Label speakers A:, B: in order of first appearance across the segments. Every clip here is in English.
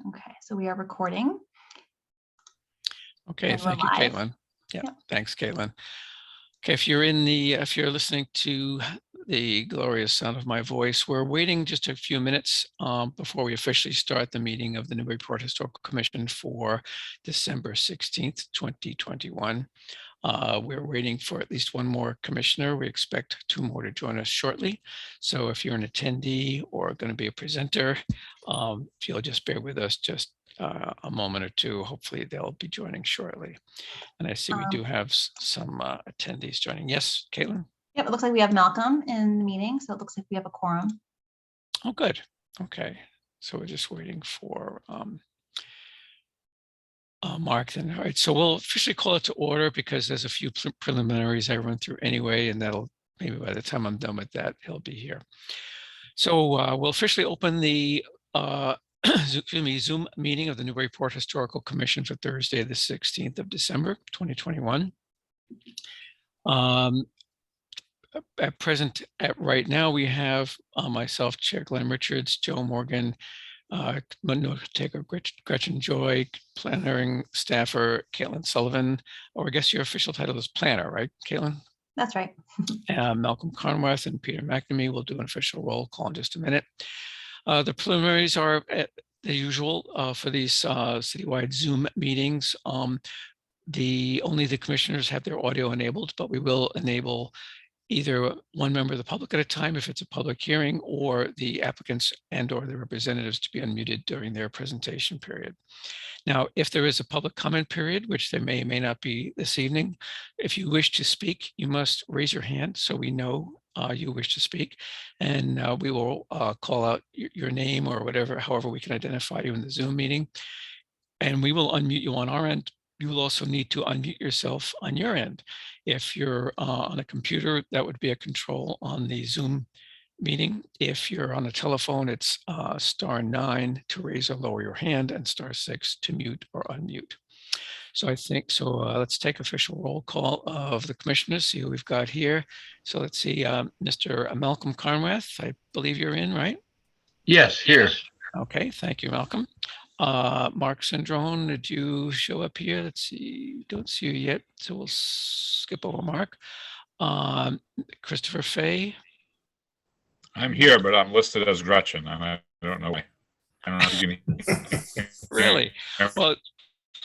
A: Okay, so we are recording.
B: Okay,
A: And we're
B: thank you,
A: live.
B: Caitlin. Yeah,
A: Yep.
B: thanks, Caitlin. Okay, if you're listening to the glorious sound of my voice, we're waiting just a few minutes before we officially start the meeting of the Newburyport Historical Commission for December 16th, 2021. We're waiting for at least one more commissioner. We expect 2 more to join us shortly. So if you're an attendee or going to be a presenter, if you'll just bear with us just a moment or two, hopefully they'll be joining shortly. And I see we do have some attendees joining. Yes, Caitlin?
A: Yep, it looks like we have Malcolm in the meeting, so it looks like we have a quorum.
B: Oh, good. Okay, so we're just waiting for Mark then. All right, so we'll officially call it to order because there's a few preliminaries I run through anyway, and that'll maybe by the time I'm done with that, he'll be here. So we'll officially open the Zoom meeting of the Newburyport Historical Commission for Thursday, the 16th of December, 2021. At present, right now, we have myself, Chair Glenn Richards, Joe Morgan, note taker Gretchen Joy, plannering staffer Caitlin Sullivan, or I guess your official title is planner, right, Caitlin?
A: That's right.
B: Malcolm Conworth and Peter McNamee will do an official roll call in just a minute. The preliminaries are the usual for these citywide Zoom meetings. Only the commissioners have their audio enabled, but we will enable either one member of the public at a time if it's a public hearing, or the applicants and or the representatives to be unmuted during their presentation period. Now, if there is a public comment period, which there may or may not be this evening, if you wish to speak, you must raise your hand so we know you wish to speak, and we will call out your name or whatever, however we can identify you in the Zoom meeting, and we will unmute you on our end. You will also need to unmute yourself on your end. If you're on a computer, that would be a control on the Zoom meeting. If you're on a telephone, it's *9 to raise or lower your hand and *6 to mute or unmute. So I think, let's take official roll call of the commissioners, see who we've got here. So let's see, Mr. Malcolm Conworth, I believe you're in, right?
C: Yes, here.
B: Okay, thank you, Malcolm. Mark Sandrone, did you show up here? Let's see, don't see you yet, so we'll skip over Mark. Christopher Fay.
C: I'm here, but I'm listed as Gretchen, and I don't know why. I don't know if you can.
B: Really? Well,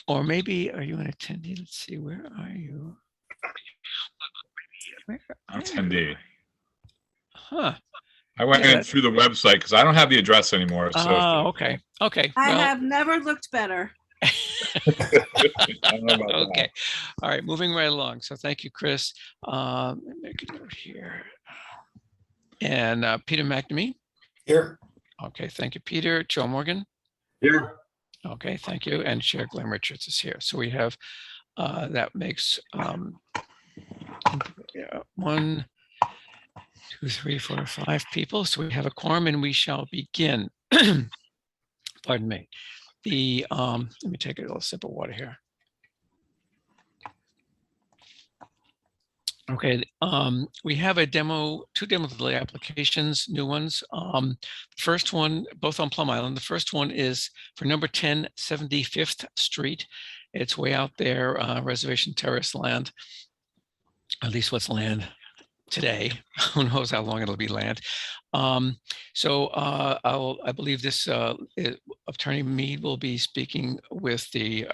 B: or maybe, are you an attendee? Let's see, where are you?
C: I'm attendee.
B: Huh.
C: I went in through the website because I don't have the address anymore. So
B: okay. Okay.
D: I have never looked better.
B: Okay. All right. Moving right along. So thank you, Chris. Make a note here. And Peter McNamee.
E: Here.
B: Okay. Thank you, Peter. Joe Morgan.
E: Here.
B: Okay. Thank you. And Chair Glenn Richards is here. So we have that makes 1, 2, 3, 4, 5 people. So we have a quorum and we shall begin. Pardon me. Let me take a little sip of water here. Okay, we have a demo, 2 demo delay applications, new ones. First one, both on Plum Island. The first one is for number 10, 75th Street. It's way out there, reservation terrace land, at least what's land today. Who knows how long it'll be land. I believe this Attorney Mead will be speaking with the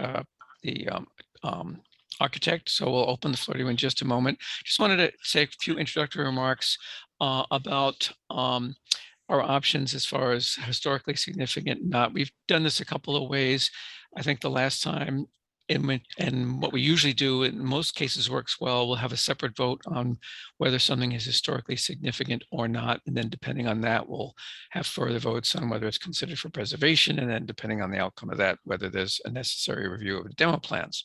B: architect. So we'll open the floor to you in just a moment. Just wanted to say a few introductory remarks about our options as far as historically significant. We've done this a couple of ways. I think the last time, and what we usually do in most cases works well, we'll have a separate vote on whether something is historically significant or not. And then depending on that, we'll have further votes on whether it's considered for preservation. And then depending on the outcome of that, whether there's a necessary review of the demo plans.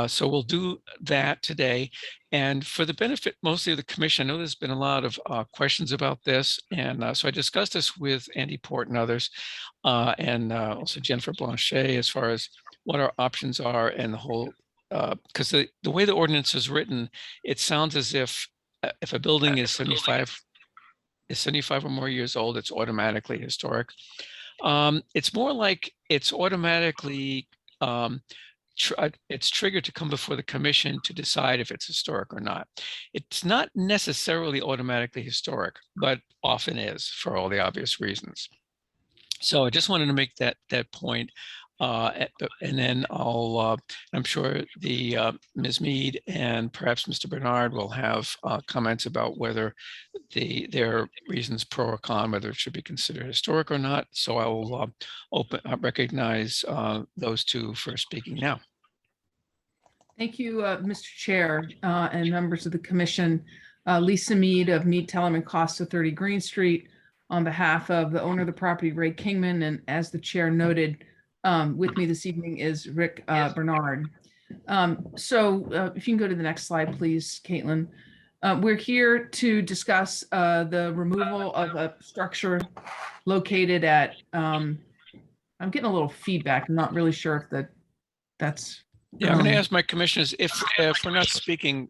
B: So we'll do that today. And for the benefit mostly of the commission, I know there's been a lot of questions about this. And so I discussed this with Andy Port and others, and also Jennifer Blanchet, as far as what our options are and the whole, because the way the ordinance is written, it sounds as if a building is 75 or more years old, it's automatically historic. It's more like it's automatically, it's triggered to come before the commission to decide if it's historic or not. It's not necessarily automatically historic, but often is for all the obvious reasons. So I just wanted to make that point. And then I'm sure the Ms. Mead and perhaps Mr. Bernard will have comments about whether their reasons pro or con, whether it should be considered historic or not. So I will recognize those two for speaking now.
E: Thank you, Mr. Chair, and members of the commission. Lisa Mead of Mead, Tellerman, Costa 30 Green Street, on behalf of the owner of the property, Ray Kingman, and as the chair noted, with me this evening is Rick Bernard. So if you can go to the next slide, please, Caitlin. We're here to discuss the removal of a structure located at, I'm getting a little feedback. I'm not really sure if that's.
B: Yeah, I'm going to ask my commissioners if we're not speaking,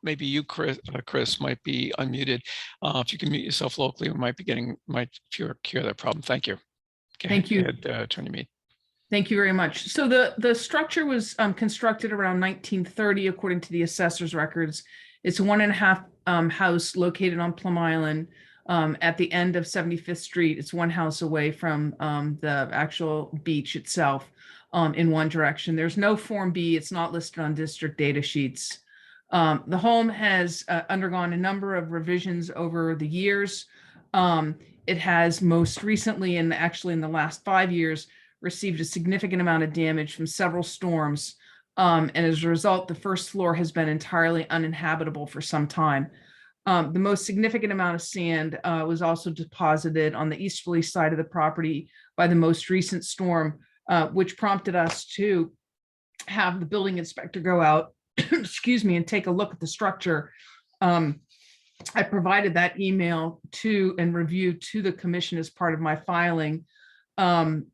B: maybe you, Chris, might be unmuted. If you can mute yourself locally, we might cure that problem. Thank you.
E: Thank you.
B: Attorney Mead.
E: Thank you very much. So the structure was constructed around 1930, according to the assessor's records. It's a 1.5 house located on Plum Island at the end of 75th Street. It's one house away from the actual beach itself in one direction. There's no Form B. It's not listed on district data sheets. The home has undergone a number of revisions over the years. It has most recently, and actually in the last 5 years, received a significant amount of damage from several storms. And as a result, the first floor has been entirely uninhabitable for some time. The most significant amount of sand was also deposited on the easterly side of the property by the most recent storm, which prompted us to have the building inspector go out, excuse me, and take a look at the structure. I provided that email to and review to the commission as part of my filing. And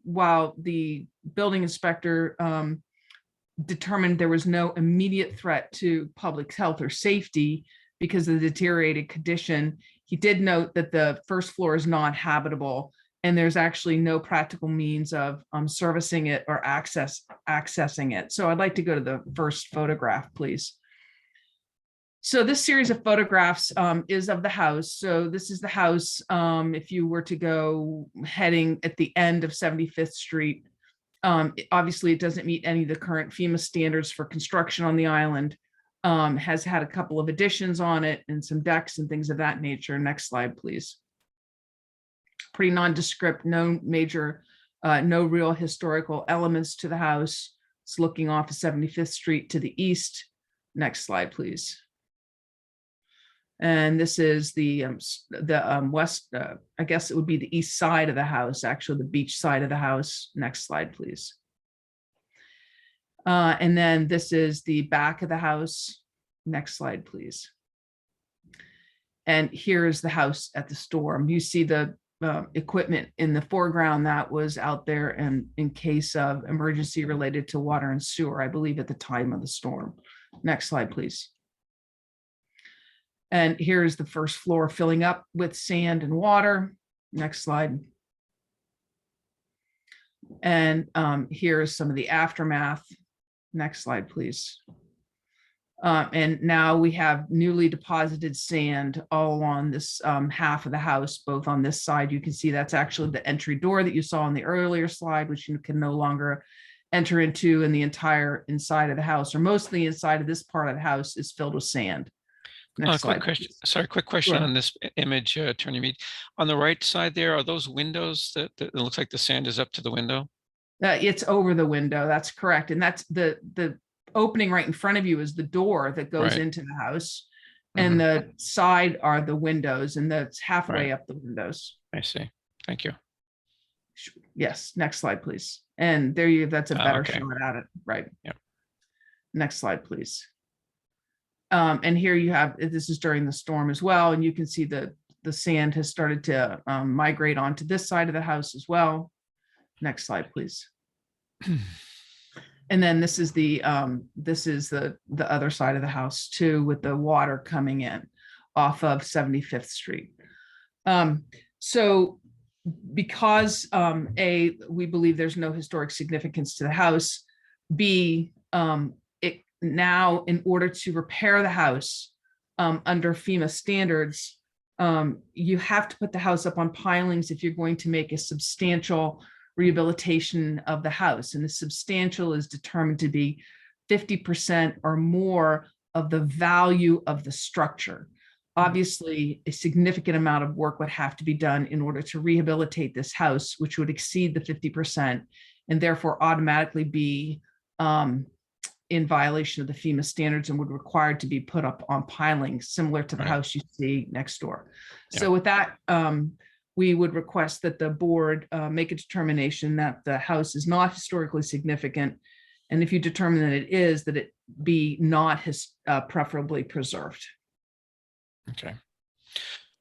E: while the building inspector determined there was no immediate threat to public health or safety because of the deteriorated condition, he did note that the first floor is not habitable and there's actually no practical means of servicing it or accessing it. So I'd like to go to the first photograph, please. So this series of photographs is of the house. So this is the house. If you were to go heading at the end of 75th Street, obviously it doesn't meet any of the current FEMA standards for construction on the island. Has had a couple of additions on it and some decks and things of that nature. Next slide, please. Pretty nondescript, no major, no real historical elements to the house. It's looking off of 75th Street to the east. Next slide, please. And this is the west, I guess it would be the east side of the house, actually the beach side of the house. Next slide, please. And then this is the back of the house. Next slide, please. And here is the house at the storm. You see the equipment in the foreground that was out there and in case of emergency related to water and sewer, I believe at the time of the storm. Next slide, please. And here's the first floor filling up with sand and water. Next slide. And here is some of the aftermath. Next slide, please. And now we have newly deposited sand all along this half of the house, both on this side. You can see that's actually the entry door that you saw on the earlier slide, which you can no longer enter into, and the entire inside of the house, or most of the inside of this part of the house, is filled with sand. Next slide.
B: Quick question. Sorry, quick question
E: Sure.
B: on this image, Attorney Mead. On the right side there, are those windows that it looks like the sand is up to the window?
E: It's over the window. That's correct. And that's the opening right in front of you is the door that goes
B: Right.
E: into the house. And the side are the windows, and that's halfway
B: Right.
E: up the windows.
B: I see. Thank you.
E: Yes. Next slide, please. And there you, that's a better
B: Okay.
E: shot at it. Right.
B: Yep.
E: Next slide, please. And here you have, this is during the storm as well. And you can see the sand has started to migrate onto this side of the house as well. Next slide, please. And then this is the other side of the house too, with the water coming in off of 75th Street. So because A, we believe there's no historic significance to the house. B, it now, in order to repair the house under FEMA standards, you have to put the house up on pilings if you're going to make a substantial rehabilitation of the house. And the substantial is determined to be 50% or more of the value of the structure. Obviously, a significant amount of work would have to be done in order to rehabilitate this house, which would exceed the 50% and therefore automatically be in violation of the FEMA standards and would require to be put up on pilings similar to the
B: Right.
E: house you see next door.
B: Yeah.
E: So with that, we would request that the board make a determination that the house is not historically significant. And if you determine that it is, that it be not preferably preserved.
B: Okay. All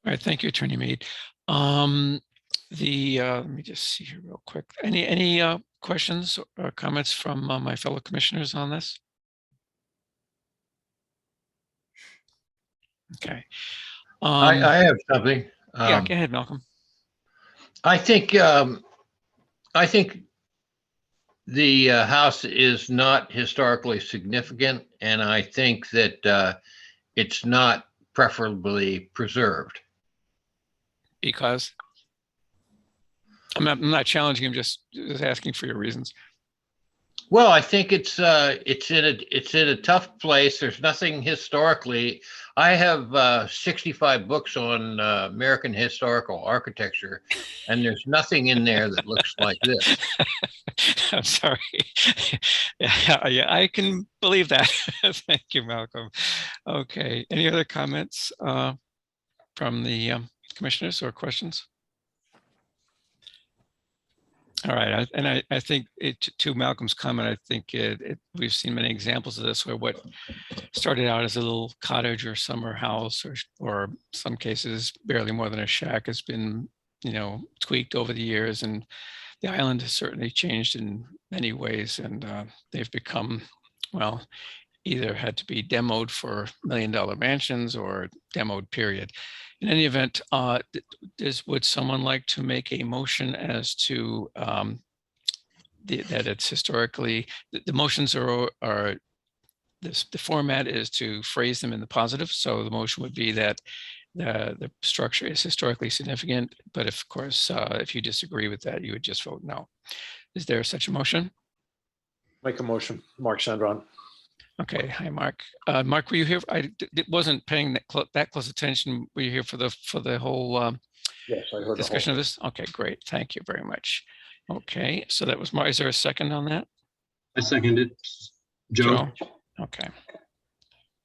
B: right. Thank you, Attorney Mead. Let me just see here real quick. Any questions or comments from my fellow commissioners on this? Okay.
F: I have something.
B: Yeah, go ahead, Malcolm.
F: I think the house is not historically significant, and I think that it's not preferably preserved.
B: Because I'm not challenging him, just asking for your reasons.
F: Well, I think it's in a tough place. There's nothing historically. I have 65 books on American historical architecture, and there's nothing in there that looks like this.
B: I'm sorry. Yeah, I can believe that. Thank you, Malcolm. Okay. Any other comments from the commissioners or questions? All right, I think to Malcolm's comment, I think we've seen many examples of this where what started out as a little cottage or summer house, or some cases barely more than a shack, has been, tweaked over the years, and the island has certainly changed in many ways, and they've become, well, either had to be demoed for $1 million mansions or demoed, period. In any event, would someone like to make a motion as to that it's historically, the motions are the format is to phrase them in the positive. So the motion would be that the structure is historically significant, but of course, if you disagree with that, you would just vote no. Is there such a motion?
G: Make a motion. Mark Chandron.
B: Okay. Hi, Mark. Mark, were you here? I wasn't paying that close attention. Were you here for the whole
G: Yes, I heard
B: discussion of this? Okay, great. Thank you very much. Okay, so that was Mark. Is there a second on that?
H: I seconded. Joe.
B: Okay.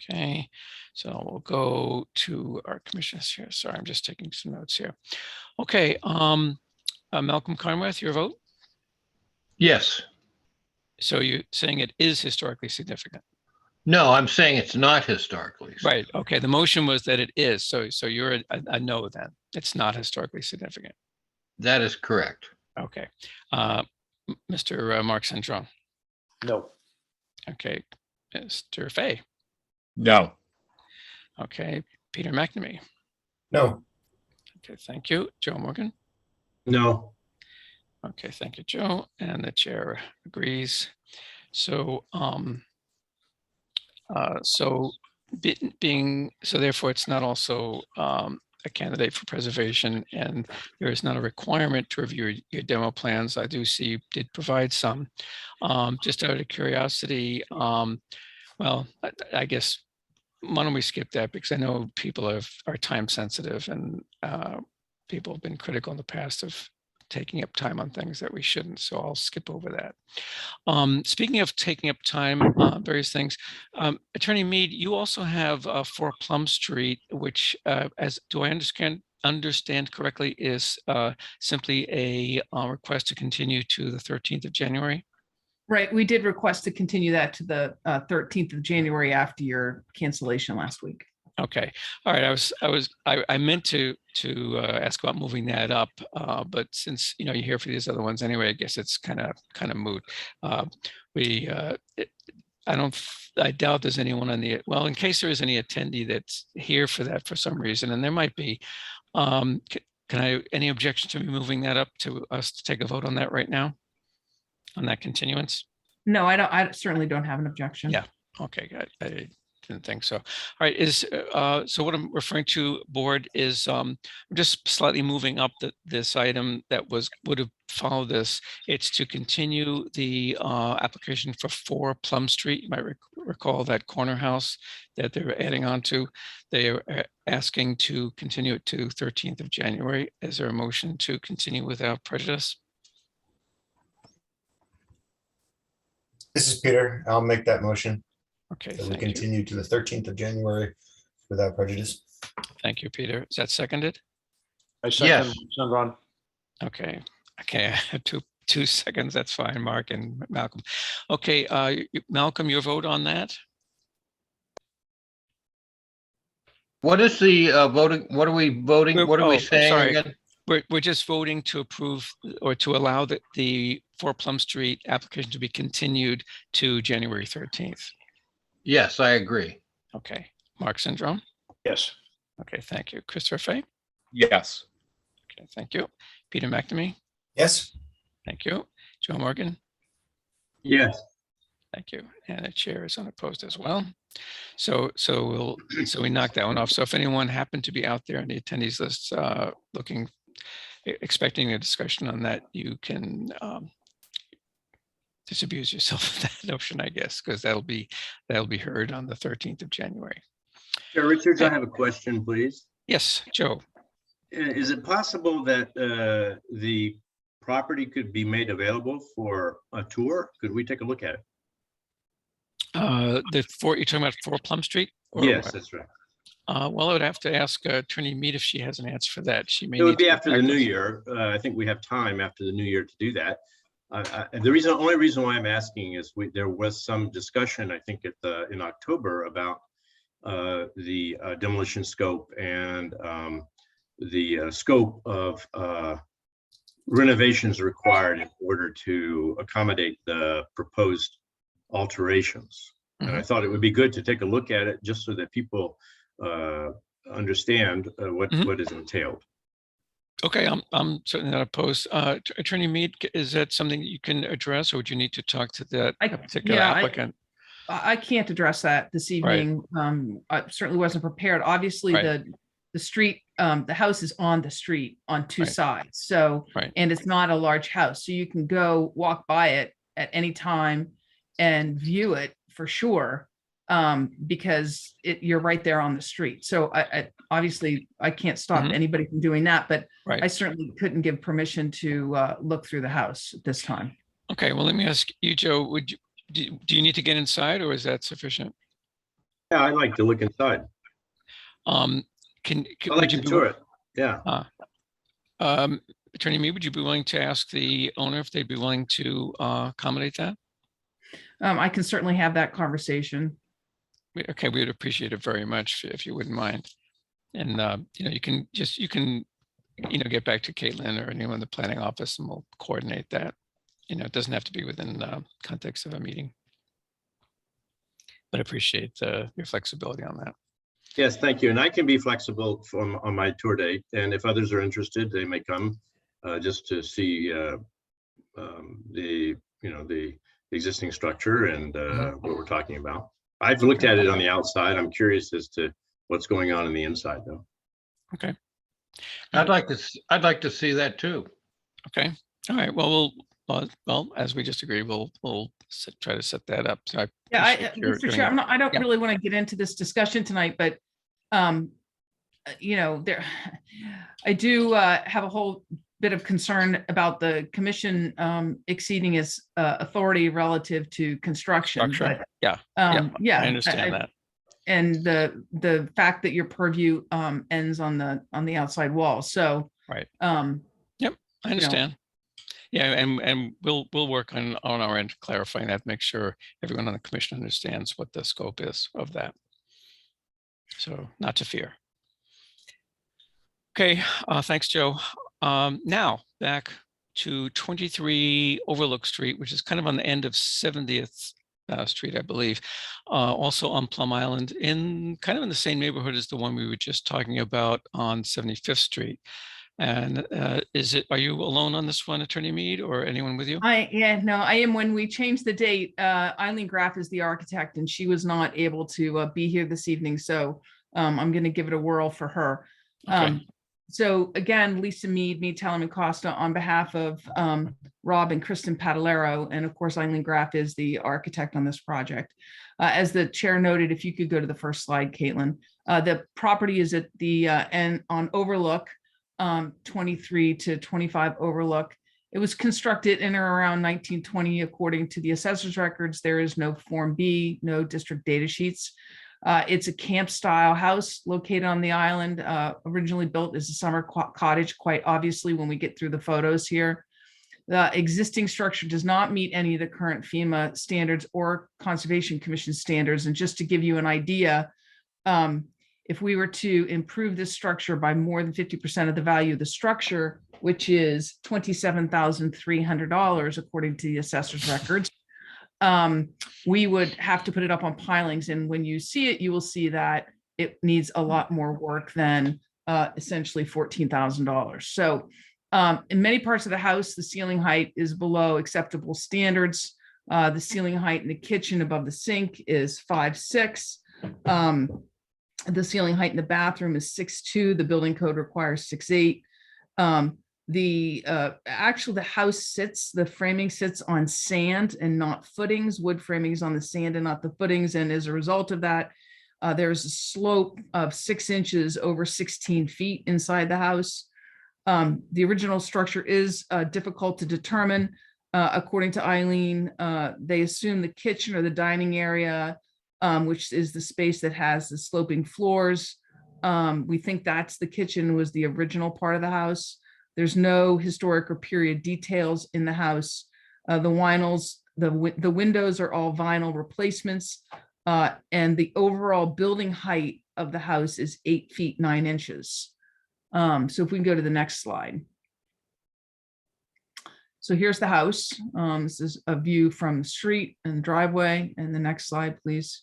B: Okay, so we'll go to our commissioners here. Sorry, I'm just taking some notes here. Okay, Malcolm Conworth, your vote?
F: Yes.
B: So you're saying it is historically significant?
F: No, I'm saying it's not historically.
B: Right. Okay. The motion was that it is. So you're a no then. It's not historically significant.
F: That is correct.
B: Okay. Mr. Mark Chandron.
G: No.
B: Okay. Mr. Fay.
C: No.
B: Okay. Peter McNamee.
H: No.
B: Okay. Thank you. Joe Morgan.
H: No.
B: Okay. Thank you, Joe. And the chair agrees. So, therefore it's not also a candidate for preservation, and there is not a requirement to review your demo plans. I do see you did provide some. Just out of curiosity, well, I guess, why don't we skip that, because I know people are time sensitive, and people have been critical in the past of taking up time on things that we shouldn't. So I'll skip over that. Speaking of taking up time on various things, Attorney Mead, you also have 4 Plum Street, which, do I understand correctly, is simply a request to continue to the 13th of January?
E: Right. We did request to continue that to the 13th of January after your cancellation last week.
B: Okay. All right. I meant to ask about moving that up, but since you're here for these other ones anyway, I guess it's kind of moot. I doubt there's anyone in case there is any attendee that's here for that for some reason, and there might be. any objection to me moving that up to us to take a vote on that right now? On that continuance?
E: No, I certainly don't have an objection.
B: Yeah. Okay, good. I didn't think so. All right, so what I'm referring to, board, is I'm just slightly moving up this item that would have followed this. It's to continue the application for 4 Plum Street. You might recall that corner house that they were adding on to. They are asking to continue it to 13th of January. Is there a motion to continue without prejudice?
I: This is Peter. I'll make that motion.
B: Okay,
I: So we
B: thank you.
I: continue to the 13th of January without prejudice.
B: Thank you, Peter. Is that seconded?
G: I second
F: Yes.
G: Mark Sandron.
B: Okay, I had two seconds. That's fine, Mark and Malcolm. Okay, Malcolm, your vote on that?
F: What is the voting? What are we voting? What are
B: Oh,
F: we
B: I'm
F: saying
B: sorry.
F: again?
B: We're just voting to approve or to allow the 4 Plum Street application to be continued to January 13th.
F: Yes, I agree.
B: Okay, Mark Syndrome.
G: Yes.
B: Okay, thank you. Christopher Fay.
C: Yes.
B: Okay, thank you. Peter McNamee.
I: Yes.
B: Thank you. Joe Morgan.
H: Yes.
B: Thank you. And the chair is unopposed as well. So we knocked that one off. So if anyone happened to be out there in the attendees list expecting a discussion on that, you can disabuse yourself of that notion, I guess, because that'll be heard on the 13th of January.
H: Chair Richards, I have a question, please.
B: Yes, Joe.
H: Is it possible that the property could be made available for a tour? Could we take a look at it?
B: You're talking about 4 Plum Street? Or
H: Yes,
B: what?
H: that's right.
B: Well, I would have to ask Attorney Mead if she has an answer for that. She may
H: It would
B: need
H: be
B: to
H: after
B: get
H: the
B: back
H: new
B: to us.
H: year. I think we have time after the new year to do that. Only reason why I'm asking is there was some discussion, I think, in October about the demolition scope and the scope of renovations required in order to accommodate the proposed alterations. And I thought it would be good to take a look at it just so that people understand what is entailed.
B: Okay, I'm certainly not opposed. Attorney Mead, is that something that you can address, or would you need to talk to that particular applicant?
E: I can't address that this evening. I certainly wasn't prepared. Obviously,
B: Right.
E: the street, the house is on the street on 2
B: Right.
E: sides. So,
B: Right.
E: and it's not a large house. So you can go walk by it at any time and view it for sure, because you're right there on the street. So I obviously I can't stop
B: Mhm.
E: anybody from doing that, but
B: Right.
E: I certainly couldn't give permission to look through the house at this time.
B: Okay, well, let me ask you, Joe, do you need to get inside, or is that sufficient?
H: Yeah, I'd like to look inside.
B: I'd
H: I'd like to tour it. Yeah.
B: Attorney Mead, would you be willing to ask the owner if they'd be willing to accommodate that?
E: I can certainly have that conversation.
B: Okay, we would appreciate it very much if you wouldn't mind. And you can get back to Caitlin or anyone in the planning office, and we'll coordinate that. It doesn't have to be within the context of a meeting. But I appreciate your flexibility on that.
H: Yes, thank you. And I can be flexible on my tour date. And if others are interested, they may come just to see the existing structure and what we're talking about. I've looked at it on the outside. I'm curious as to what's going on the inside, though.
B: Okay.
F: I'd like to see that too.
B: Okay. All right. Well, as we just agreed, we'll try to set that up. So
E: Mr. Chair, I don't really want to get into this discussion tonight, but I do have a whole bit of concern about the commission exceeding its authority relative to construction.
B: Structure.
E: But,
B: I understand that.
E: And the fact that your purview ends on the outside wall. So
B: right. Yep, I understand. Yeah, and we'll work on our end clarifying that, make sure everyone on the commission understands what the scope is of that. So not to fear. Okay, thanks, Joe. Now back to 23 Overlook Street, which is kind of on the end of 70th Street, I believe, also on Plum Island, in kind of in the same neighborhood as the one we were just talking about on 75th Street. And are you alone on this one, Attorney Mead, or anyone with you?
E: I am. When we changed the date, Eileen Graff is the architect and she was not able to be here this evening. So I'm going to give it a whirl for her.
B: Okay.
E: So again, Lisa Mead, Talman Costa on behalf of Rob and Kristen Padalero. And of course, Eileen Graff is the architect on this project. As the chair noted, if you could go to the first slide, Caitlin, the property is at the end on Overlook, 23 to 25 Overlook. It was constructed in or around 1920, according to the assessor's records. There is no Form B, no district data sheets. It's a camp style house located on the island, originally built as a summer cottage, quite obviously when we get through the photos here. The existing structure does not meet any of the current FEMA standards or Conservation Commission standards. And just to give you an idea, if we were to improve this structure by more than 50% of the value of the structure, which is $27,300, according to the assessor's records, we would have to put it up on pilings. And when you see it, you will see that it needs a lot more work than essentially $14,000. So in many parts of the house, the ceiling height is below acceptable standards. The ceiling height in the kitchen above the sink is 5'6". The ceiling height in the bathroom is 6'2". The building code requires 6'8". The framing sits on sand and not footings. Wood framing is on the sand and not the footings. And as a result of that, there's a slope of 6 inches over 16 feet inside the house. The original structure is difficult to determine. According to Eileen, they assume the kitchen or the dining area, which is the space that has the sloping floors. We think that's the kitchen, was the original part of the house. There's no historic or period details in the house. The windows are all vinyl replacements, and the overall building height of the house is 8 feet 9 inches. So if we can go to the next slide. So here's the house. This is a view from the street and driveway. And the next slide, please.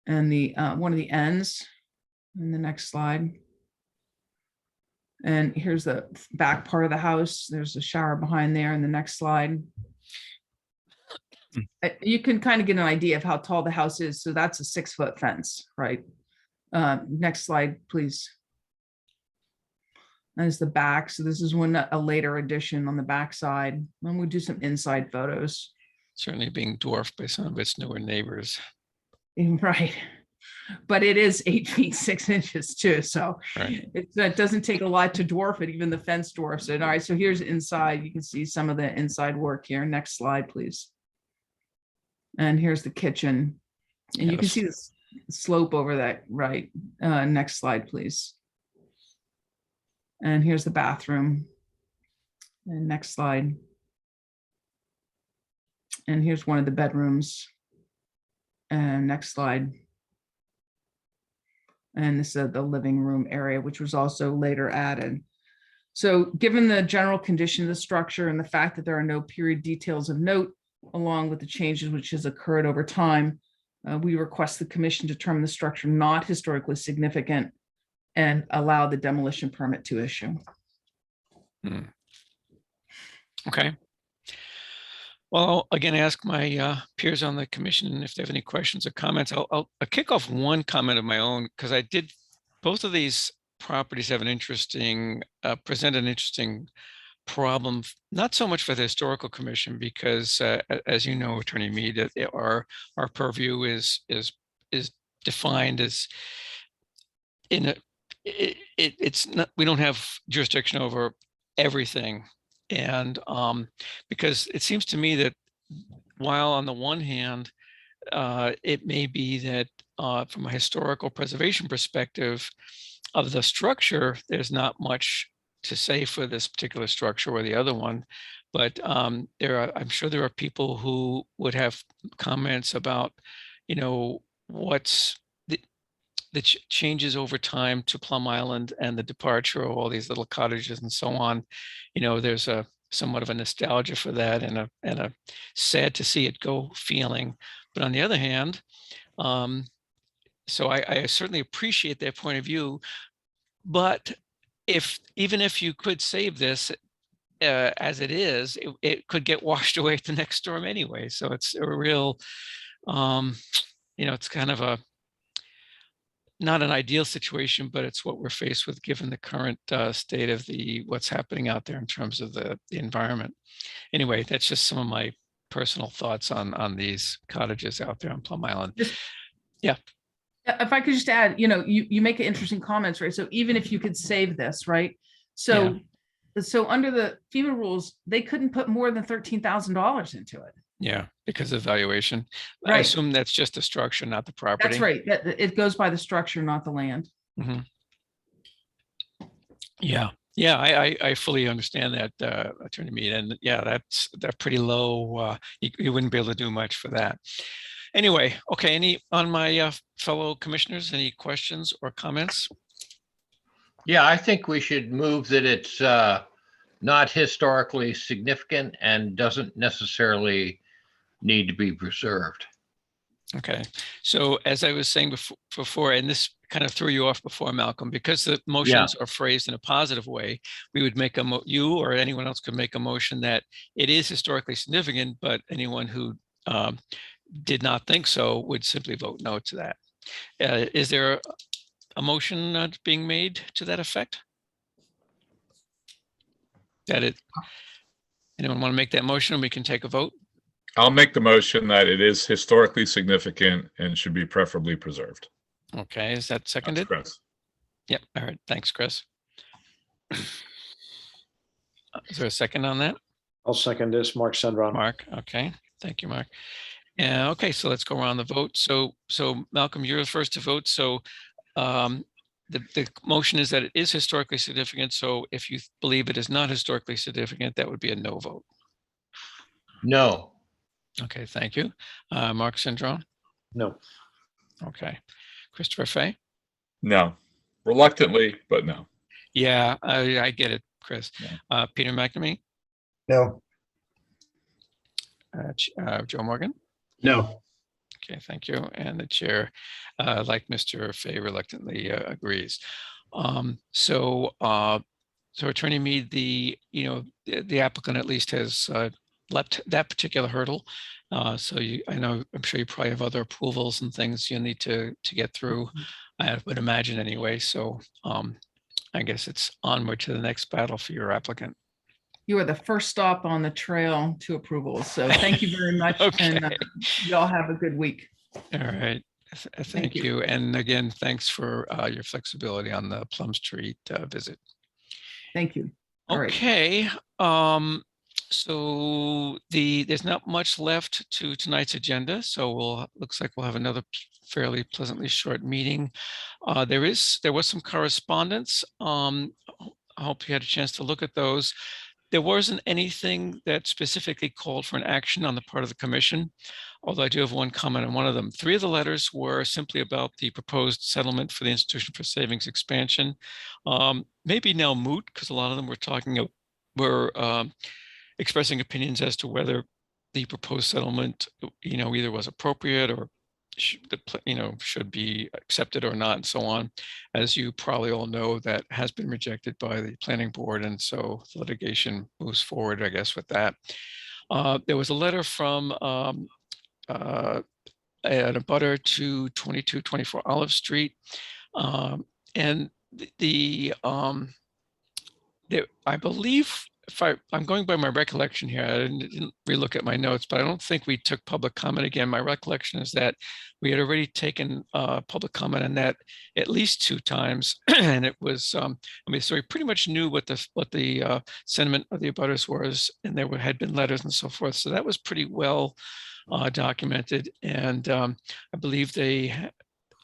E: And the one of the ends in the next slide. And here's the back part of the house. There's a shower behind there in the next slide. You can kind of get an idea of how tall the house is. So that's a 6-foot fence, right? Next slide, please. There's the back. So this is a later addition on the back side. And we'll do some inside photos.
B: Certainly being dwarfed by some of its newer neighbors.
E: Right. But it is 8 feet 6 inches too. So
B: right.
E: It doesn't take a lot to dwarf it. Even the fence dwarfs it. All right. So here's inside. You can see some of the inside work here. Next slide, please. And here's the kitchen. And yes, you can see the slope over that. Right. Next slide, please. And here's the bathroom. And next slide. And here's one of the bedrooms. And next slide. And this is the living room area, which was also later added. So given the general condition of the structure and the fact that there are no period details of note, along with the changes which has occurred over time, we request the commission determine the structure not historically significant and allow the demolition permit to issue.
B: Okay. Well, again, ask my peers on the commission if they have any questions or comments. I'll kick off one comment of my own, because I did, both of these properties have an interesting, present an interesting problem, not so much for the historical commission, because as you know, Attorney Mead, our purview is defined as in a, it's not, we don't have jurisdiction over everything. And because it seems to me that while on the one hand, it may be that from a historical preservation perspective of the structure, there's not much to say for this particular structure or the other one, but I'm sure there are people who would have comments about, you know, what's the changes over time to Plum Island and the departure of all these little cottages and so on. You know, there's a somewhat of a nostalgia for that and a sad to see it go feeling. But on the other hand, so I certainly appreciate that point of view, but even if you could save this as it is, it could get washed away at the next storm anyway. So it's a real, it's kind of not an ideal situation, but it's what we're faced with given the current state of what's happening out there in terms of the environment. Anyway, that's just some of my personal thoughts on these cottages out there on Plum Island. Yeah.
E: If I could just add, you make interesting comments, right? So even if you could save this, right? So under the FEMA rules, they couldn't put more than $13,000 into it.
B: Yeah, because of valuation. I
E: Right.
B: assume that's just the structure, not the property.
E: That's right. It goes by the structure, not the land.
B: Mhm. Yeah, I fully understand that, Attorney Mead, and yeah, that's pretty low. You wouldn't be able to do much for that. Anyway, okay. Any on my fellow commissioners? Any questions or comments?
F: Yeah, I think we should move that it's not historically significant and doesn't necessarily need to be preserved.
B: Okay, so as I was saying before, and this kind of threw you off before, Malcolm, because the motions are phrased in a positive way, we would make you or anyone else could make a motion that it is historically significant, but anyone who did not think so would simply vote no to that. Is there a motion being made to that effect? Anyone want to make that motion and we can take a vote?
C: I'll make the motion that it is historically significant and should be preferably preserved.
B: Okay, is that seconded?
C: That's Chris.
B: Yep, all right, thanks, Chris. Is there a second on that?
G: I'll second this. Mark Sendron.
B: Mark, okay, thank you, Mark. Okay, so let's go around the vote. So Malcolm, you're the first to vote. So the motion is that it is historically significant. So if you believe it is not historically significant, that would be a no vote.
F: No.
B: Okay, thank you. Mark Sendron.
G: No.
B: Okay. Christopher Fay.
C: No, reluctantly, but no.
B: Yeah, I get it, Chris.
C: Yeah.
B: Peter McNamee.
I: No.
B: Joe Morgan.
H: No.
B: Okay, thank you. And the chair, like Mr. Fay, reluctantly agrees. So Attorney Mead, the applicant at least has leapt that particular hurdle. So I'm sure you probably have other approvals and things you need to get through, I would imagine anyway. So I guess it's onward to the next battle for your applicant.
E: You are the first stop on the trail to approval. So thank you very much.
B: Okay.
E: And y'all have a good week.
B: All right. Thank you. And again, thanks for your flexibility on the Plum Street visit.
E: Thank you. All right.
B: Okay. So there's not much left to tonight's agenda. So looks like we'll have another fairly pleasantly short meeting. There was some correspondence. I hope you had a chance to look at those. There wasn't anything that specifically called for an action on the part of the commission, although I do have one comment on one of them. 3 of the letters were simply about the proposed settlement for the Institution for Savings expansion. Maybe now moot, because a lot of them were expressing opinions as to whether the proposed settlement, either was appropriate or should be accepted or not, and so on. As you probably all know, that has been rejected by the planning board, and so the litigation moves forward, I guess, with that. There was a letter from an abutter to 2224 Olive Street, and I believe, I'm going by my recollection here, I didn't relook at my notes, but I don't think we took public comment again. My recollection is that we had already taken public comment on that at least 2 times, and it was, so we pretty much knew what the sentiment of the abutters was, and there had been letters and so forth. So that was pretty well documented, and I believe they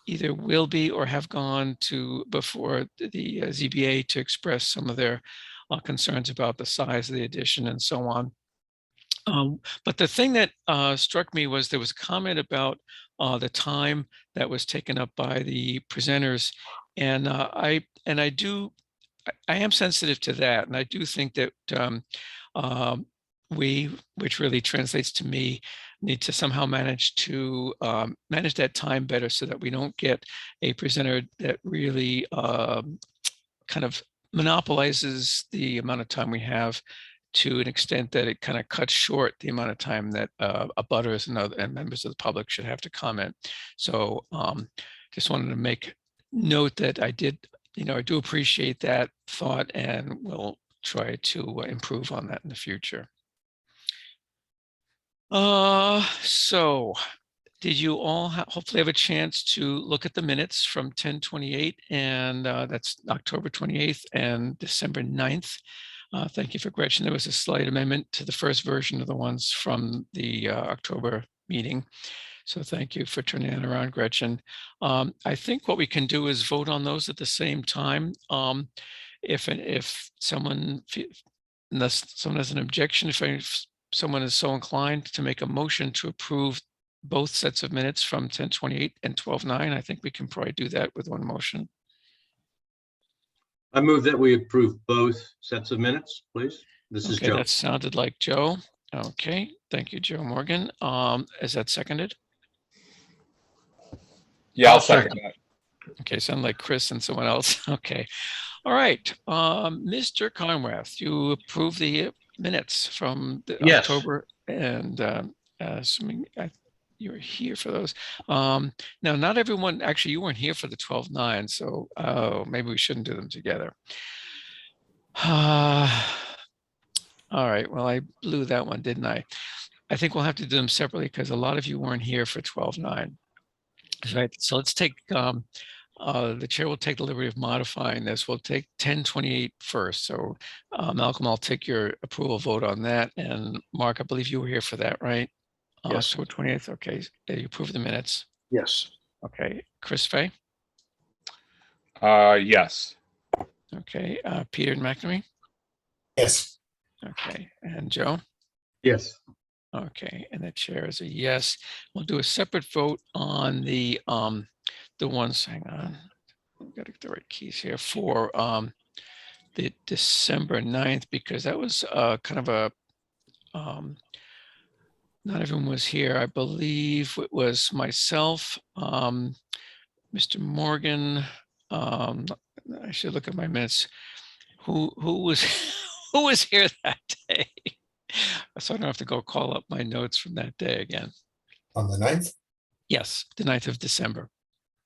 B: either will be or have gone to before the ZBA to express some of their concerns about the size of the addition and so on. But the thing that struck me was there was a comment about the time that was taken up by the presenters, and I am sensitive to that, and I do think that which really translates to me, need to somehow manage to manage that time better so that we don't get a presenter that really kind of monopolizes the amount of time we have to an extent that it kind of cuts short the amount of time that abutters and members of the public should have to comment. So just wanted to make note that I do appreciate that thought, and we'll try to improve on that in the future. So did you all hopefully have a chance to look at the minutes from 10/28, and that's October 28th and December 9th? Thank you for Gretchen. There was a slight amendment to the first version of the ones from the October meeting. So thank you for turning that around, Gretchen. I think what we can do is vote on those at the same time. If someone, unless someone has an objection, if someone is so inclined to make a motion to approve both sets of minutes from 10/28 and 12/9, I think we can probably do that with one motion.
H: I move that we approve both sets of minutes, please. This is
B: Okay,
H: Joe.
B: that sounded like Joe. Okay, thank you, Joe Morgan. Is that seconded?
C: Yeah, I'll second that.
B: Okay, sound like Chris and someone else. Okay, all right. Mr. Conrath, you approve the minutes from the
F: Yes.
B: October, and assuming you were here for those. Now, not everyone, actually, you weren't here for the 12/9, so maybe we shouldn't do them together. All right, well, I blew that one, didn't I? I think we'll have to do them separately because a lot of you weren't here for 12/9. Right, so let's take, the chair will take the liberty of modifying this. We'll take 10/28 first. So Malcolm, I'll take your approval vote on that. And Mark, I believe you were here for that, right?
G: Yes.
B: October 20th, okay, you approve the minutes.
G: Yes.
B: Okay, Chris Fay?
C: Yes.
B: Okay, Peter McNamee?
I: Yes.
B: Okay, and Joe?
H: Yes.
B: Okay, and the chair is a yes. We'll do a separate vote on the ones, hang on, gotta get the right keys here, for the December 9th, because that was kind of a, not everyone was here. I believe it was myself, Mr. Morgan, I should look at my minutes. Who was who was here that day? So I don't have to go call up my notes from that day again.
I: On the 9th,
B: Yes, the 9th of December.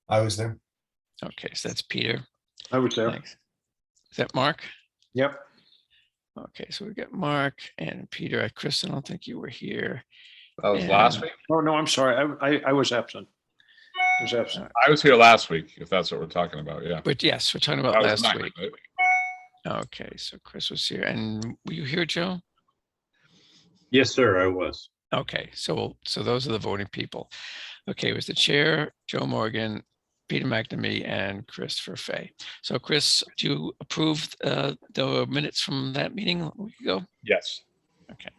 I: I was there.
B: Okay, so that's Peter.
G: I was there.
B: Thanks. Is that Mark?
G: Yep.
B: Okay, so we got Mark and Peter. Chris, I don't think you were here.
C: That was last
B: And-
C: week.
G: Oh, no, I'm sorry. I was absent. I was absent.
C: I was here last week, if that's what we're talking about. Yeah.
B: But yes, we're talking
C: That
B: about
C: was
B: last
C: nice,
B: week.
C: right?
B: Okay, so Chris was here. And were you here, Joe?
H: Yes, sir, I was.
B: Okay, so those are the voting people. Okay, it was the chair, Joe Morgan, Peter McNamee, and Christopher Fay. So Chris, do you approve the minutes from that meeting a week ago?
C: Yes.
B: Okay.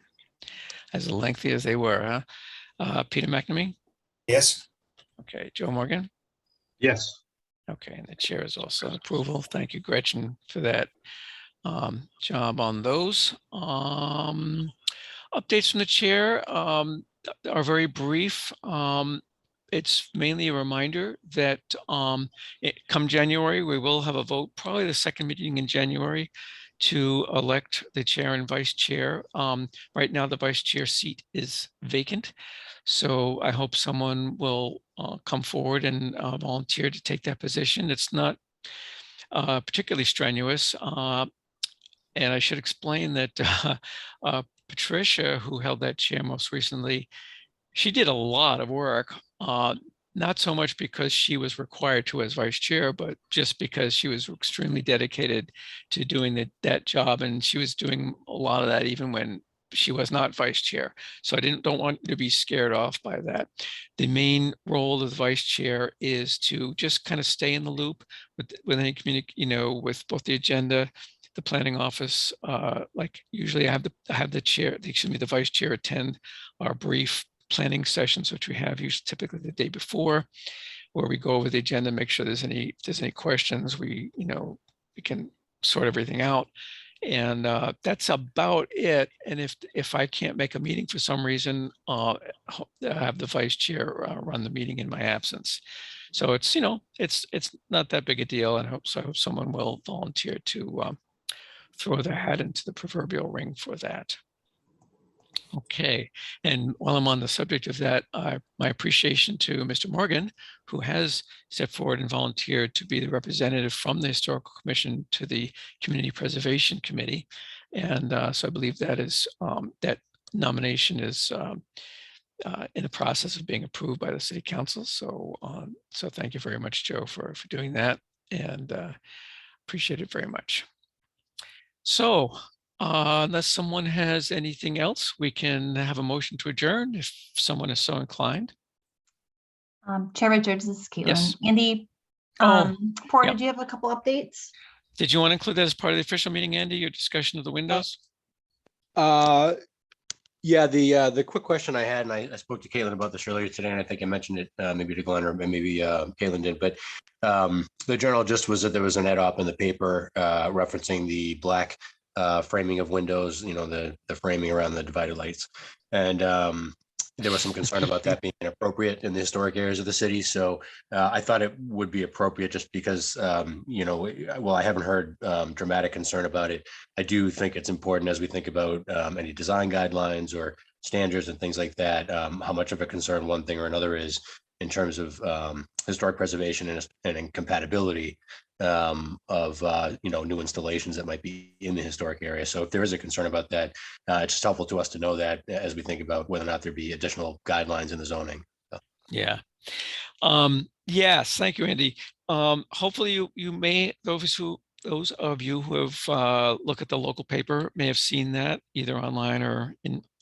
B: As lengthy as they were, huh? Peter McNamee?
I: Yes.
B: Okay, Joe Morgan?
H: Yes.
B: Okay, and the chair is also in approval. Thank you, Gretchen, for that job on those. Updates from the chair are very brief. It's mainly a reminder that come January, we will have a vote, probably the second meeting in January, to elect the chair and vice chair. Right now, the vice chair seat is vacant. So I hope someone will come forward and volunteer to take that position. It's not particularly strenuous. And I should explain that Patricia, who held that chair most recently, she did a lot of work, not so much because she was required to as vice chair, but just because she was extremely dedicated to doing that job. And she was doing a lot of that even when she was not vice chair. So I don't want you to be scared off by that. The main role of the vice chair is to just kind of stay in the loop with any with both the agenda, the planning office. Like usually I have the vice chair attend our brief planning sessions, which we have usually typically the day before, where we go over the agenda, make sure if there's any questions, we can sort everything out. And that's about it. And if I can't make a meeting for some reason, I'll have the vice chair run the meeting in my absence. So it's, you know, it's not that big a deal, and I hope someone will volunteer to throw their hat into the proverbial ring for that. Okay, and while I'm on the subject of that, my appreciation to Mr. Morgan, who has stepped forward and volunteered to be the representative from the Historical Commission to the Community Preservation Committee. And so I believe that is that nomination is in the process of being approved by the City Council. So so thank you very much, Joe, for doing that, and appreciate it very much. So unless someone has anything else, we can have a motion to adjourn if someone is so inclined.
A: Chair Richards, this is Caitlin.
B: Yes.
A: Andy,
B: Oh,
A: Porter,
B: yeah.
A: do you have a couple updates?
B: Did you want to include that as part of the official meeting, Andy, your discussion of the windows?
J: Yeah, the quick question I had, and I spoke to Caitlin about this earlier today, and I think I mentioned it maybe to Glenn or maybe Caitlin did, but the journal just was that there was an ad-op in the paper referencing the black framing of windows, you know, the framing around the divided lights. And there was some concern about that being inappropriate in the historic areas of the city. So I thought it would be appropriate just because, you know, well, I haven't heard dramatic concern about it. I do think it's important as we think about any design guidelines or standards and things like that, how much of a concern one thing or another is in terms of historic preservation and compatibility of you know, new installations that might be in the historic area. So if there is a concern about that, it's just helpful to us to know that as we think about whether or not there be additional guidelines in the zoning. So.
B: Yeah. Yes, thank you, Andy. Hopefully you may, those of you who have looked at the local paper may have seen that either online or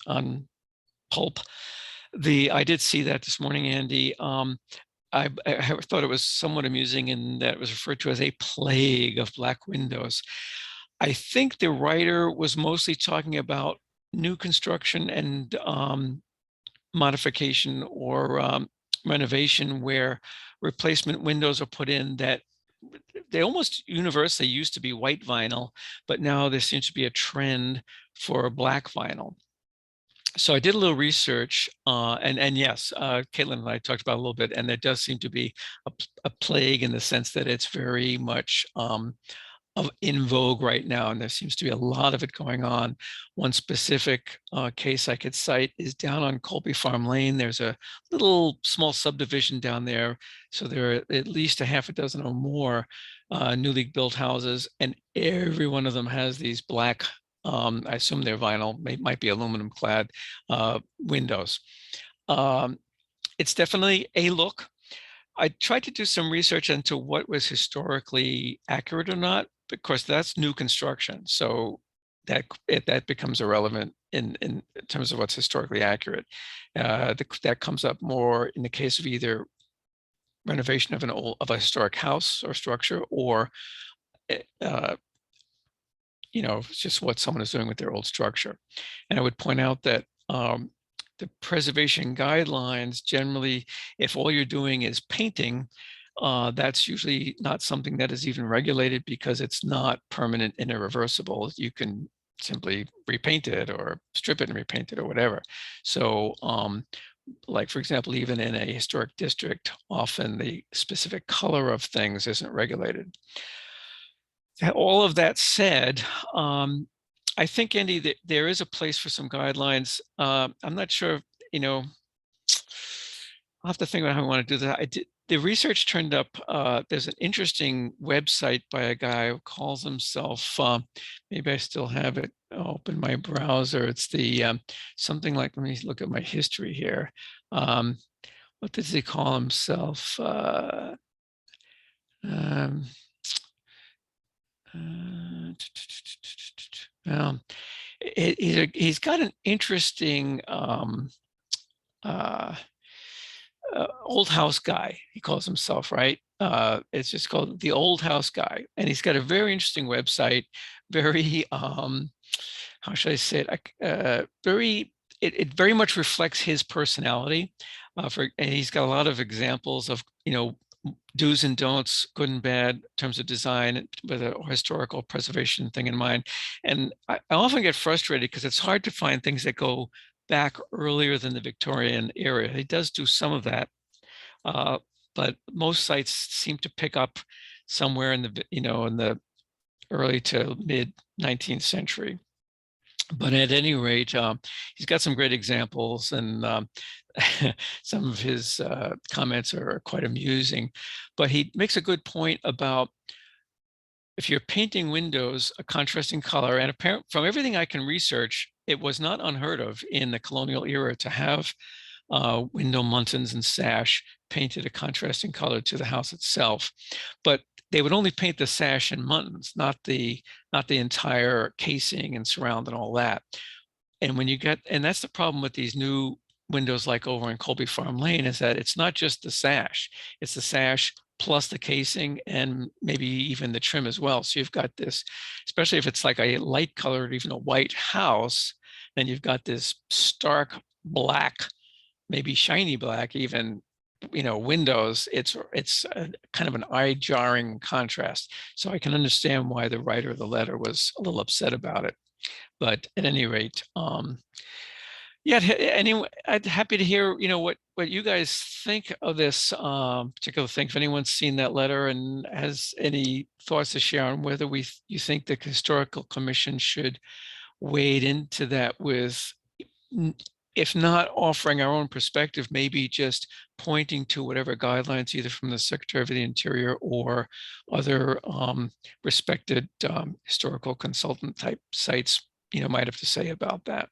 B: on Pulp. I did see that this morning, Andy. I thought it was somewhat amusing in that it was referred to as a plague of black windows. I think the writer was mostly talking about new construction and modification or renovation where replacement windows are put in that they almost universally used to be white vinyl, but now there seems to be a trend for black vinyl. So I did a little research, and yes, Caitlin and I talked about it a little bit, and there does seem to be a plague in the sense that it's very much in vogue right now, and there seems to be a lot of it going on. One specific case I could cite is down on Colby Farm Lane. There's a little small subdivision down there, so there are at least a half a dozen or more newly built houses, and every one of them has these black, I assume they're vinyl, might be aluminum clad windows. It's definitely a look. I tried to do some research into what was historically accurate or not. Of course, that's new construction, so that becomes irrelevant in terms of what's historically accurate. That comes up more in the case of either renovation of a historic house or structure, or you know, it's just what someone is doing with their old structure. And I would point out that the preservation guidelines generally, if all you're doing is painting, that's usually not something that is even regulated because it's not permanent and irreversible. You can simply repaint it or strip it and repaint it or whatever. So like, for example, even in a historic district, often the specific color of things isn't regulated. All of that said, I think, Andy, that there is a place for some guidelines. I'm not sure, you know, I'll have to think about how I want to do that. The research turned up, there's an interesting website by a guy who calls himself, maybe I still have it open my browser. It's the something like, let me look at my history here. What does he call himself? Well, he's got an interesting old house guy, he calls himself, right? It's just called The Old House Guy. And he's got a very interesting website, very, how should I say it? It very much reflects his personality. And he's got a lot of examples of, you know, do's and don'ts, good and bad in terms of design with a historical preservation thing in mind. And I often get frustrated because it's hard to find things that go back earlier than the Victorian era. He does do some of that, but but most sites seem to pick up somewhere in the, in the early to mid 19th century. But at any rate, he's got some great examples, and some of his comments are quite amusing. But he makes a good point about if you're painting windows a contrasting color, and apparently from everything I can research, it was not unheard of in the colonial era to have window muntins and sash painted a contrasting color to the house itself. But they would only paint the sash and muntins, not the entire casing and surround and all that. And when you get, and that's the problem with these new windows like over in Colby Farm Lane, is that it's not just the sash, it's the sash plus the casing and maybe even the trim as well. So you've got this, especially if it's like a light colored, even a white house, then you've got this stark black, maybe shiny black even, windows. It's a kind of an eye-jarring contrast. So I can understand why the writer of the letter was a little upset about it. But at any rate, yeah, anyway, I'd happy to hear, what you guys think of this particular thing. If anyone's seen that letter and has any thoughts to share on whether you think the Historical Commission should wade into that with, if not offering our own perspective, maybe just pointing to whatever guidelines, either from the Secretary of the Interior or other respected historical consultant type sites, might have to say about that.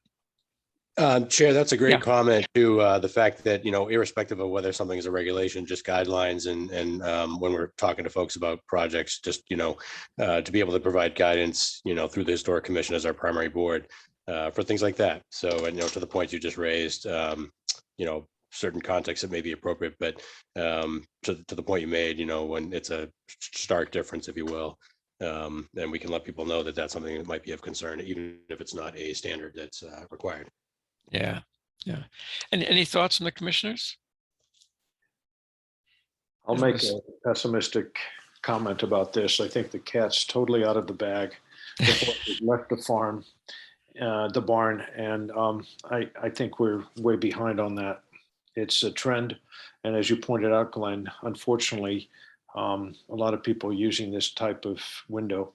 J: Chair, that's a great
B: Yeah.
J: comment to the fact that, irrespective of whether something is a regulation, just guidelines, and when we're talking to folks about projects, just, to be able to provide guidance, through the Historic Commission as our primary board for things like that. So, and, to the point you just raised, certain contexts that may be appropriate, but to the point you made, when it's a stark difference, if you will, and we can let people know that that's something that might be of concern, even if it's not a standard that's required.
B: Yeah. And any thoughts from the commissioners?
G: I'll make a pessimistic comment about this. I think the cat's totally out of the bag. The horse has left the farm, the barn, and I think we're way behind on that. It's a trend, and as you pointed out, Glenn, unfortunately, a lot of people are using this type of window.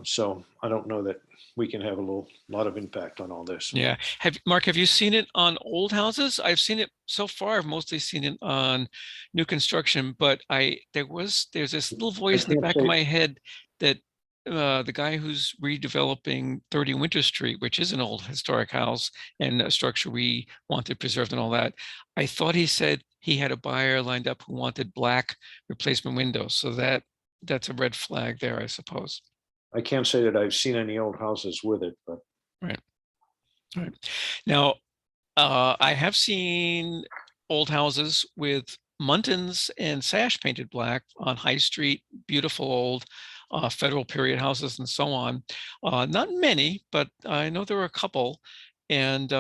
G: So I don't know that we can have a lot of impact on all this.
B: Yeah. Mark, have you seen it on old houses? I've seen it so far. I've mostly seen it on new construction, but there's this little voice in the back of my head that the guy who's redeveloping 30 Winter Street, which is an old historic house and a structure we wanted preserved and all that, I thought he said he had a buyer lined up who wanted black replacement windows. So that's a red flag there, I suppose.
G: I can't say that I've seen any old houses with it, but.
B: Right. All right. Now, I have seen old houses with muntins and sash painted black on High Street, beautiful old federal period houses and so on. Not many, but I know there were a couple. And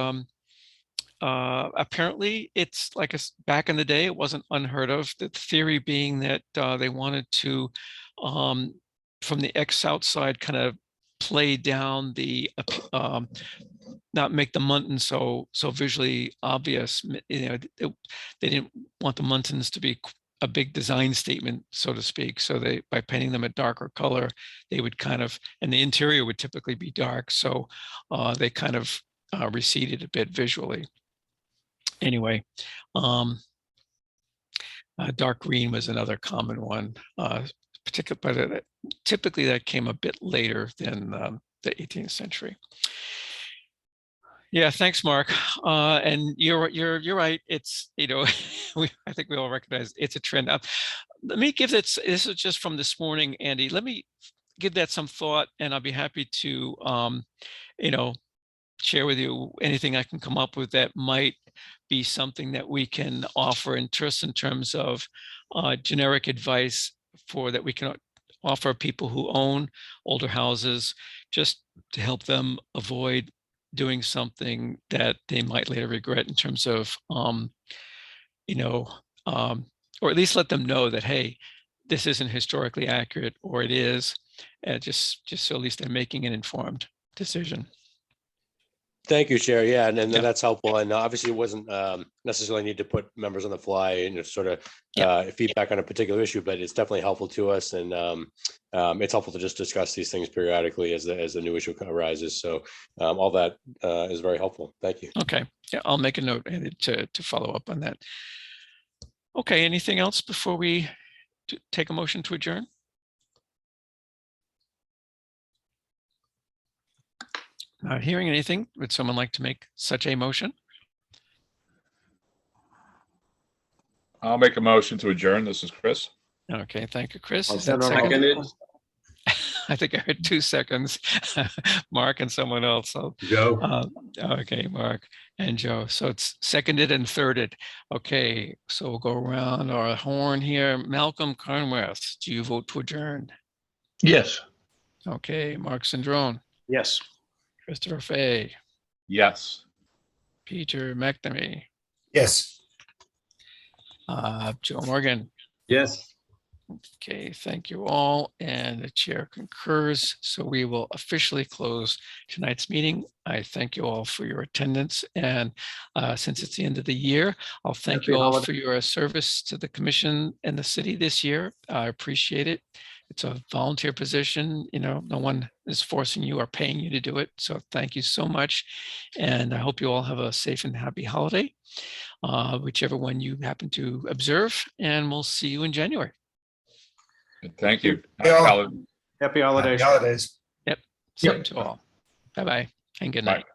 B: apparently it's like back in the day, it wasn't unheard of. The theory being that they wanted to, from the outside, kind of play down the, not make the muntins so visually obvious. They didn't want the muntins to be a big design statement, so to speak. So by painting them a darker color, they would kind of, and the interior would typically be dark. So they kind of receded a bit visually. Anyway, dark green was another common one, particularly, but typically that came a bit later than the 18th century. Yeah, thanks, Mark. And you're right. It's, I think we all recognize it's a trend. Let me give this is just from this morning, Andy. Let me give that some thought, and I'll be happy to, share with you anything I can come up with that might be something that we can offer in terms of generic advice that we can offer people who own older houses, just to help them avoid doing something that they might later regret in terms of, or at least let them know that, hey, this isn't historically accurate, or it is, just so at least they're making an informed decision.
J: Thank you, Chair. Yeah, and
B: Yeah.
J: that's helpful. And obviously it wasn't necessarily need to put members on the fly and sort of feedback on a particular issue, but it's definitely helpful to us. And it's helpful to just discuss these things periodically as the new issue arises. So all that is very helpful. Thank you.
B: Okay, yeah, I'll make a note Andy, to follow up on that. Okay, anything else before we take a motion to adjourn? Not hearing anything. Would someone like to make such a motion?
C: I'll make a motion to adjourn. This is Chris.
B: Okay, thank you, Chris.
G: I'll
B: Is that
G: send out a-
B: seconded? I think I heard 2 seconds. Mark and someone else. So,
H: Joe,
B: okay, Mark and Joe. So it's seconded and thirded. Okay, so we'll go around our horn here. Malcolm Carnworth, do you vote to adjourn?
F: Yes.
B: Okay, Mark Sandrone,
G: Yes.
B: Christopher Fay,
C: Yes.
B: Peter McNamee,
I: Yes.
B: Joe Morgan.
H: yes.
B: Okay, thank you all. And the chair concurs. So we will officially close tonight's meeting. I thank you all for your attendance. And since it's the end of the year, I'll thank
G: Happy
B: you all
G: holiday.
B: for your service to the commission and the city this year. I appreciate it. It's a volunteer position. You know, no one is forcing you or paying you to do it. So thank you so much. And I hope you all have a safe and happy holiday, whichever one you happen to observe. And we'll see you in January.
C: Thank you.
I: Yeah.
C: Howard.
G: Happy holidays.
I: Happy holidays.
B: Same to all. Bye-bye and good night.
C: Bye.